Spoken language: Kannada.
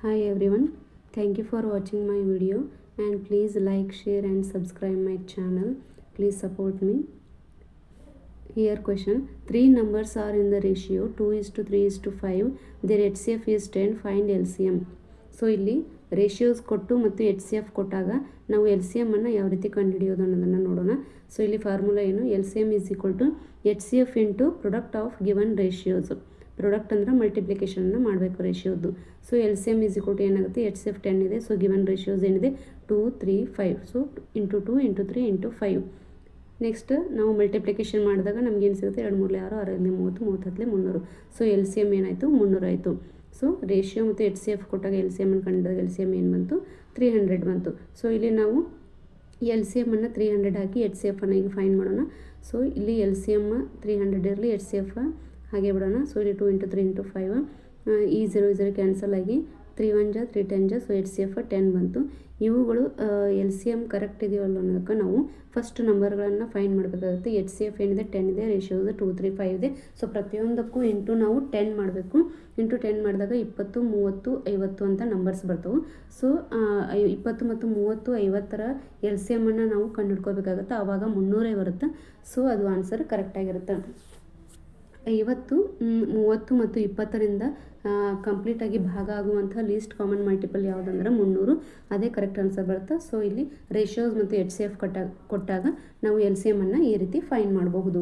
Hi everyone, thank you for watching my video and please like, share and subscribe my channel. Please support me. Here question, three numbers are in the ratio 2:3:5. Their HCF is 10. Find LCM. So ಇಲ್ಲಿ ರೇಷಿಯೋಸ್ ಕೊಟ್ಟು ಮತ್ತು ಎಚ್ ಸಿ ಎಫ್ ಕೊಟ್ಟಾಗ ನಾವು ಎಲ್ ಸಿ ಎಮ್ಮನ್ನು ಯಾವ ರೀತಿ ಕಂಡುಹಿಡಿಯೋದು ಅನ್ನೋದನ್ನು ನೋಡೋಣ. ಸೊ ಇಲ್ಲಿ ಫಾರ್ಮುಲಾ ಏನು, L C M is equal to H C F into product of given ratios. Product ಅಂದರೆ ಮಲ್ಟಿಪ್ಲಿಕೇಶನ್ನ ಮಾಡಬೇಕು ರೇಷಿಯೋದು. So L C M is equal to ಏನಾಗುತ್ತೆ, ಎಚ್ ಸಿ ಎಫ್ 10 ಇದೆ. ಸೊ ಗಿವನ್ ರೇಷಿಯೋಸ್ ಏನಿದೆ 2, 3, 5. So into 2 into 3 into 5. Next ನಾವು ಮಲ್ಟಿಪ್ಲಿಕೇಶನ್ ಮಾಡಿದಾಗ ನಮ್ಗೆ ಏನು ಸಿಗುತ್ತೆ, 2 3 6 6 30 30 300. ಸೊ ಎಲ್ ಸಿ ಎಮ್ ಏನಾಯಿತು 300 ಆಯಿತು. ಸೊ ರೇಷಿಯೋ ಮತ್ತು ಎಚ್ ಸಿ ಎಫ್ ಕೊಟ್ಟಾಗ ಎಲ್ ಸಿ ಎಮ್ಮನ್ನು ಕಂಡಿದಾಗ ಎಲ್ ಸಿ ಎಮ್ ಏನು ಬಂತು 300 ಬಂತು. ಸೊ ಇಲ್ಲಿ ನಾವು ಎಲ್ ಸಿ ಎಮ್ಮನ್ನು 300 ಹಾಕಿ ಎಚ್ ಸಿ ಎಫನ್ನು ಈಗ ಫೈನ್ ಮಾಡೋಣ. ಸೊ ಇಲ್ಲಿ ಎಲ್ ಸಿ ಎಮ್ 300 ಇರಲಿ, ಎಚ್ ಸಿ ಎಫ್ ಹಾಗೆ ಬಿಡೋಣ. ಸೊ ಇಲ್ಲಿ 2 ಇಂಟು 3 ಇಂಟು 5 ಈ 0 ಕ್ಯಾನ್ಸಲ್ ಆಗಿ 3 1 ಜಾ 3 10 ಜಾ. ಸೊ ಎಚ್ ಸಿ ಎಫ್ 10 ಬಂತು. ಇವುಗಳು ಎಲ್ ಸಿ ಎಮ್ ಕರೆಕ್ಟ್ ಇದೆಯಲ್ಲ ಅನ್ನೋದಕ್ಕೆ ನಾವು ಫಸ್ಟ್ ನಂಬರ್ಗಳನ್ನು ಫೈನ್ ಮಾಡಬೇಕಾಗುತ್ತೆ. ಎಚ್ ಸಿ ಎಫ್ ಏನಿದೆ 10 ಇದೆ, ರೇಷಿಯೋದು 2 3 5 ಇದೆ. ಸೊ ಪ್ರತಿಯೊಂದಕ್ಕೂ ಇಂಟು ನಾವು 10 ಮಾಡಬೇಕು. ಇಂಟು 10 ಮಾಡಿದಾಗ 20 30 50 ಅಂತ ನಂಬರ್ಸ್ ಬರ್ತವೆ. ಸೊ 20 ಮತ್ತು 30 50ರ ಎಲ್ ಸಿ ಎಮ್ಮನ್ನು ನಾವು ಕಂಡುಹಿಡ್ಕೋಬೇಕಾಗುತ್ತೆ. ಆವಾಗ 300 ಬರುತ್ತೆ. ಸೊ ಅದು ಆನ್ಸರ್ ಕರೆಕ್ಟಾಗಿರುತ್ತೆ. 50 30 ಮತ್ತು 20ರಿಂದ ಕಂಪ್ಲೀಟಾಗಿ ಭಾಗ ಆಗುವಂಥ ಲೀಸ್ಟ್ ಕಾಮನ್ ಮಲ್ಟಿಪಲ್ ಯಾವುದಂದ್ರೆ 300. ಅದೇ ಕರೆಕ್ಟ್ ಆನ್ಸರ್ ಬರುತ್ತೆ. ಸೊ ಇಲ್ಲಿ ರೇಷಿಯೋಸ್ ಮತ್ತು ಎಚ್ ಸಿ ಎಫ್ ಕೊಟ್ಟಾಗ ನಾವು ಎಲ್ ಸಿ ಎಮ್ಮನ್ನು ಈ ರೀತಿ ಫೈನ್ ಮಾಡಬಹುದು.